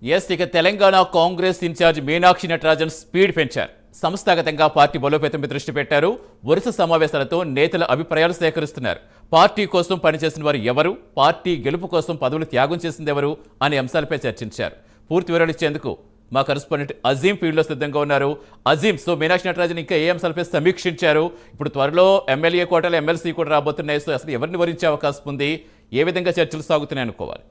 ఇక Telangana Congress incharge Meenakshi Natarajan speed పెంచారు. సంస్థాగతంగా పార్టీ బలోపేతంపై దృష్టి పెట్టారు. వరుస సమావేశాలతో నేతల అభిప్రాయాలు సేకరిస్తున్నారు. పార్టీ కోసం పనిచేసిన వారు ఎవరు, పార్టీ గెలుపు కోసం పదవులు త్యాగం చేసిందెవరు అనే అంశాలపై చర్చించారు. పూర్తి వివరాలు ఇచ్చేందుకు మా కరెస్పాండెంట్ అజీం ఫీల్డ్లో సిద్ధంగా ఉన్నారు. అజీం, మీనాక్షి నటరాజన్ ఇంకా ఏ అంశాలపై సమీక్షించారు? ఇప్పుడు త్వరలో ఎమ్మెల్యే కోటాలు, ఎమ్మెల్సీ కూడా రాబోతున్నాయి. అసలు ఎవరిని వరించే అవకాశం ఉంది? ఏ విధంగా చర్చలు సాగుతున్నాయి అనుకోవాలి?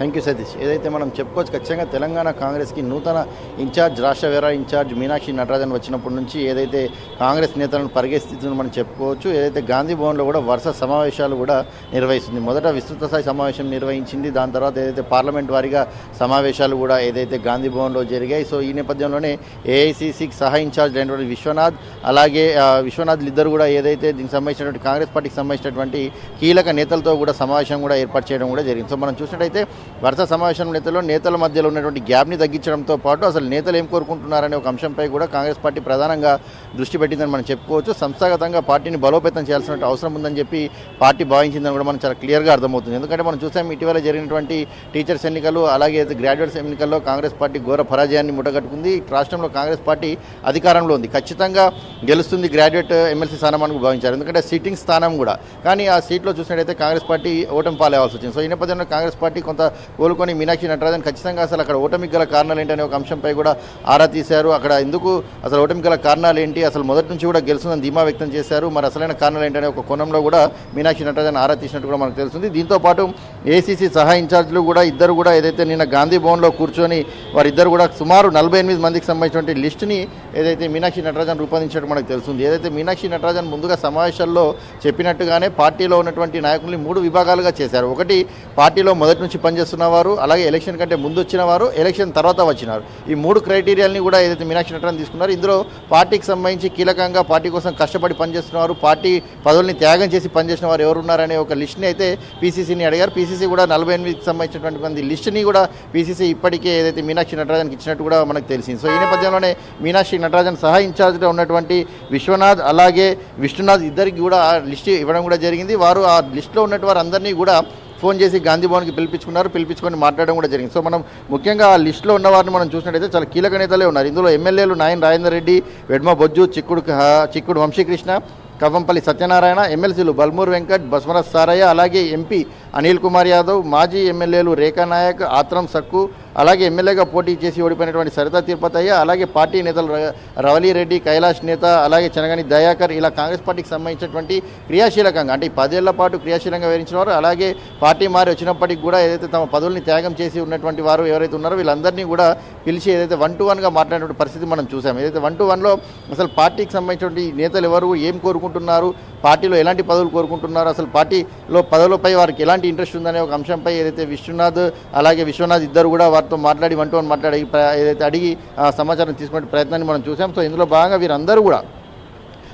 Thank you Satish. ఏదైతే మనం చెప్పుకోవచ్చు, ఖచ్చితంగా తెలంగాణ కాంగ్రెస్కి నూతన ఇన్ఛార్జ్, రాష్ట్ర వేరా ఇన్ఛార్జ్ మీనాక్షి నటరాజన్ వచ్చినప్పటి నుంచి ఏదైతే కాంగ్రెస్ నేతలను పరిగెత్తిస్తుందో మనం చెప్పుకోవచ్చు. ఏదైతే గాంధీ భవన్లో కూడా వరుస సమావేశాలు కూడా నిర్వహిస్తుంది. మొదట విస్తృత స్థాయి సమావేశం నిర్వహించింది. దాని తర్వాత ఏదైతే పార్లమెంట్ వారీగా సమావేశాలు కూడా ఏదైతే గాంధీ భవన్లో జరిగాయి. సో ఈ నేపథ్యంలోనే ఏఐసిసికి సహా ఇన్ఛార్జ్ అయినటువంటి విశ్వనాథ్, అలాగే విశ్వనాథ్లు ఇద్దరు కూడా ఏదైతే దీనికి సంబంధించినటువంటి కాంగ్రెస్ పార్టీకి సంబంధించినటువంటి కీలక నేతలతో కూడా సమావేశం కూడా ఏర్పాటు చేయడం కూడా జరిగింది. సో మనం చూసినట్టయితే వరుస సమావేశం నేతల మధ్యలో ఉన్నటువంటి గ్యాప్ని తగ్గించడంతో పాటు అసలు నేతలు ఏం కోరుకుంటున్నారనే ఒక అంశంపై కూడా కాంగ్రెస్ పార్టీ ప్రధానంగా దృష్టి పెట్టిందని మనం చెప్పుకోవచ్చు. సంస్థాగతంగా పార్టీని బలోపేతం చేయాల్సిన అవసరం ఉందని చెప్పి పార్టీ భావించిందని కూడా మనం చాలా క్లియర్గా అర్థమవుతుంది. ఎందుకంటే మనం చూసాం, ఇటీవల జరిగినటువంటి టీచర్స్ ఎన్నికలు, అలాగే గ్రాడ్యుయేట్స్ ఎన్నికల్లో కాంగ్రెస్ పార్టీ ఘోర పరాజయాన్ని ముట్టగట్టుకుంది. రాష్ట్రంలో కాంగ్రెస్ పార్టీ అధికారంలో ఉంది, ఖచ్చితంగా గెలుస్తుంది గ్రాడ్యుయేట్ ఎమ్మెల్సీ స్థానాన్ని భావించారు. ఎందుకంటే సిట్టింగ్ స్థానం కూడా, కానీ ఆ సీట్లో చూసినట్టయితే కాంగ్రెస్ పార్టీ ఓటమి పాలేవాల్సి వచ్చింది. సో ఈ నేపథ్యంలో కాంగ్రెస్ పార్టీ కొంత కోలుకొని మీనాక్షి నటరాజన్ ఖచ్చితంగా అసలు అక్కడ ఓటమికి గల కారణాలు ఏంటనే ఒక అంశంపై కూడా ఆరా తీశారు. అక్కడ ఎందుకు అసలు ఓటమికి గల కారణాలు ఏంటి, అసలు మొదటి నుంచి కూడా గెలుస్తుందని ధీమా వ్యక్తం చేశారు. మరి అసలైన కారణాలు ఏంటనే ఒక కోణంలో కూడా మీనాక్షి నటరాజన్ ఆరా తీసినట్టు కూడా మనకు తెలుస్తుంది. దీంతోపాటు ఏసీసీ సహా ఇన్ఛార్జీలు కూడా ఇద్దరు కూడా ఏదైతే నిన్న గాంధీ భవన్లో కూర్చొని వారిద్దరు కూడా సుమారు 48 మందికి సంబంధించినటువంటి లిస్టుని ఏదైతే మీనాక్షి నటరాజన్ రూపొందించినట్టు మనకు తెలుస్తుంది. ఏదైతే మీనాక్షి నటరాజన్ ముందుగా సమావేశాల్లో చెప్పినట్టుగానే పార్టీలో ఉన్నటువంటి నాయకుల్ని 3 విభాగాలుగా చేశారు. ఒకటి, పార్టీలో మొదటి నుంచి పనిచేస్తున్నవారు, అలాగే ఎలక్షన్ కంటే ముందు వచ్చిన వారు, ఎలక్షన్ తర్వాత వచ్చినారు. ఈ 3 క్రైటీరియాలని కూడా ఏదైతే మీనాక్షి నటరాజన్ తీసుకున్నారు. ఇందులో పార్టీకి సంబంధించి కీలకంగా పార్టీ కోసం కష్టపడి పనిచేస్తున్నవారు, పార్టీ పదవుల్ని త్యాగం చేసి పనిచేసిన వారు ఎవరున్నారనే ఒక లిస్ట్ని అయితే పీసీసీని అడిగారు. పీసీసీ కూడా 48కి సంబంధించినటువంటి మంది లిస్టుని కూడా పీసీసీ ఇప్పటికే ఏదైతే మీనాక్షి నటరాజన్కి ఇచ్చినట్టు కూడా మనకు తెలిసింది. సో ఈ నేపథ్యంలోనే మీనాక్షి నటరాజన్ సహా ఇన్ఛార్జ్గా ఉన్నటువంటి విశ్వనాథ్, అలాగే విష్ణునాథ్ ఇద్దరికి కూడా ఆ లిస్ట్ ఇవ్వడం కూడా జరిగింది. వారు ఆ లిస్టులో ఉన్నటువంటి వారందరినీ కూడా ఫోన్ చేసి గాంధీ భవన్కి పిలిపించుకొని మాట్లాడడం కూడా జరిగింది. సో మనం ముఖ్యంగా ఆ లిస్టులో ఉన్న వారిని మనం చూసినట్టయితే చాలా కీలక నేతలే ఉన్నారు. ఇందులో ఎమ్మెల్యేలు నాయన్ రాజేందర్ రెడ్డి, వెడ్మ బొజ్జు, చిక్కుడు వంశీకృష్ణ, కవ్వంపల్లి సత్యనారాయణ, ఎమ్మెల్సీలు బల్మూర్ వెంకట్, బస్వరాజ్ సారయ్య, అలాగే ఎంపీ అనిల్ కుమార్ యాదవ్, మాజీ ఎమ్మెల్యేలు రేఖా నాయక్, ఆత్రం సక్కు, అలాగే ఎమ్మెల్యేగా పోటీ చేసి ఓడిపోయినటువంటి సరితా తిరుపతయ్య, అలాగే పార్టీ నేతలు రవలీరెడ్డి, కైలాష్ నేత, అలాగే చెనగని దయాకర్, ఇలా కాంగ్రెస్ పార్టీకి సంబంధించినటువంటి క్రియాశీలకంగా అంటే 10 ఏళ్ల పాటు క్రియాశీలంగా వివరించిన వారు, అలాగే పార్టీ మారి వచ్చినప్పటికీ కూడా ఏదైతే తమ పదవుల్ని త్యాగం చేసి ఉన్నటువంటి వారు ఎవరైతే ఉన్నారో వీళ్ళందరినీ కూడా పిలిచి ఏదైతే 1-to-1గా మాట్లాడినటువంటి పరిస్థితి మనం చూసాం. ఏదైతే 1-to-1లో అసలు పార్టీకి సంబంధించినటువంటి నేతలు ఎవరు, ఏం కోరుకుంటున్నారు, పార్టీలో ఎలాంటి పదవులు కోరుకుంటున్నారు, అసలు పార్టీలో పదవులపై వారికి ఎలాంటి ఇంట్రెస్ట్ ఉందనే ఒక అంశంపై ఏదైతే విశ్వనాథ్ అలాగే విశ్వనాథ్ ఇద్దరు కూడా వారితో మాట్లాడి 1-to-1 మాట్లాడి ఏదైతే అడిగి సమాచారం తీసుకునే ప్రయత్నాన్ని మనం చూసాం. సో ఇందులో భాగంగా వీరందరూ కూడా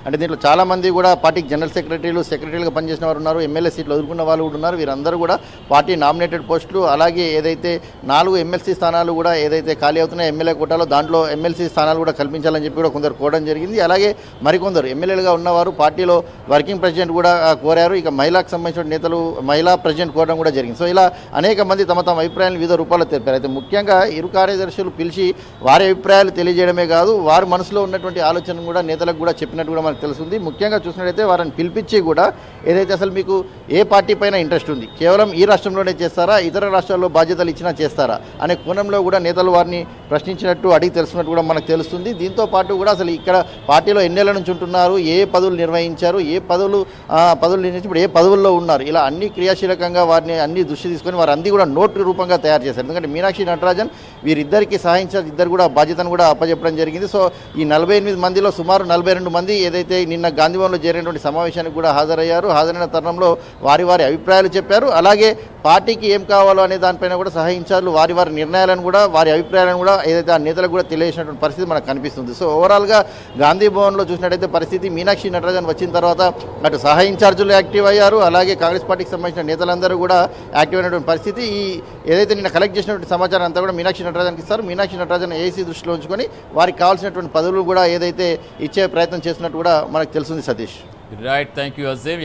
అంటే దీంట్లో చాలామంది కూడా పార్టీకి జనరల్ సెక్రటరీలుగా పనిచేసిన వారు ఉన్నారు, ఎమ్మెల్యే సీట్లు వదులుకున్న వాళ్ళు కూడా ఉన్నారు. వీరందరూ కూడా పార్టీ నామినేటెడ్ పోస్టులు, అలాగే ఏదైతే 4 ఎమ్మెల్సీ స్థానాలు కూడా ఏదైతే ఖాళీ అవుతున్నాయో ఎమ్మెల్యే కోటాలో, దాంట్లో ఎమ్మెల్సీ స్థానాలు కూడా కల్పించాలని చెప్పి కూడా కొందరు కోరడం జరిగింది. అలాగే మరికొందరు ఎమ్మెల్యేలుగా ఉన్నవారు పార్టీలో వర్కింగ్ ప్రెసిడెంట్ కూడా కోరారు. ఇక మహిళకు సంబంధించిన నేతలు మహిళా ప్రెసిడెంట్ కోరడం కూడా జరిగింది. సో ఇలా అనేక మంది తమ అభిప్రాయాలను వివిధ రూపాల్లో తెలిపారు. అయితే ముఖ్యంగా ఇరు కార్యదర్శులు పిలిచి వారి అభిప్రాయాలు తెలియజేయడమే కాదు, వారి మనసులో ఉన్నటువంటి ఆలోచన కూడా నేతలకు కూడా చెప్పినట్టు కూడా తెలుస్తుంది. ముఖ్యంగా చూసినట్లయితే వారిని పిలిపించి కూడా ఏదైతే అసలు మీకు ఏ పార్టీ పైన ఇంట్రెస్ట్ ఉంది, కేవలం ఈ రాష్ట్రంలోనే చేస్తారా, ఇతర రాష్ట్రాల్లో బాధ్యతలు ఇచ్చినా చేస్తారా అనే కోణంలో కూడా నేతలు వారిని ప్రశ్నించినట్టు, అడిగి తెలుసుకున్నట్టు కూడా మనకు తెలుస్తుంది. దీంతో పాటు కూడా అసలు ఇక్కడ పార్టీలో ఎన్నేళ్ల నుంచి ఉంటున్నారు, ఏ పదవులు నిర్వహించారు, ఏ పదవులు నిర్వహించి ఇప్పుడు ఏ పదవుల్లో ఉన్నారు, ఇలా అన్ని క్రియాశీలకంగా వారిని అన్ని దృష్టి తీసుకొని వారు అన్ని కూడా నోటు రూపంగా తయారు చేశారు. ఎందుకంటే మీనాక్షి నటరాజన్ వీరిద్దరికి సహాయించారు, ఇద్దరు కూడా బాధ్యతను కూడా అప్పచెప్పడం జరిగింది. సో ఈ 48 మందిలో సుమారు 42 మంది ఏదైతే నిన్న గాంధీ భవన్లో జరిగినటువంటి సమావేశానికి కూడా హాజరయ్యారు. హాజరైన తరుణంలో వారి అభిప్రాయాలు చెప్పారు. అలాగే పార్టీకి ఏం కావాలో అనే దానిపైన కూడా సహాయించారు. వారి నిర్ణయాలను కూడా, వారి అభిప్రాయాలను కూడా ఏదైతే ఆ నేతలకు కూడా తెలియజేసినటువంటి పరిస్థితి మనకు కనిపిస్తుంది. సో ఓవరాల్గా గాంధీ భవన్లో చూసినట్టయితే పరిస్థితి మీనాక్షి నటరాజన్ వచ్చిన తర్వాత అటు సహా ఇన్ఛార్జీలు యాక్టివ్ అయ్యారు, అలాగే కాంగ్రెస్ పార్టీకి సంబంధించిన నేతలందరూ కూడా యాక్టివ్ అయినటువంటి పరిస్థితి. ఈ ఏదైతే నిన్న కలెక్ట్ చేసినటువంటి సమాచారం అంతా కూడా మీనాక్షి నటరాజన్కి ఇస్తారు. మీనాక్షి నటరాజన్ ఏసీ దృష్టిలో ఉంచుకొని వారికి కావాల్సినటువంటి పదవులు కూడా ఏదైతే ఇచ్చే ప్రయత్నం చేస్తున్నట్టు కూడా మనకు తెలుస్తుంది. Satish, right, thank you Azeem.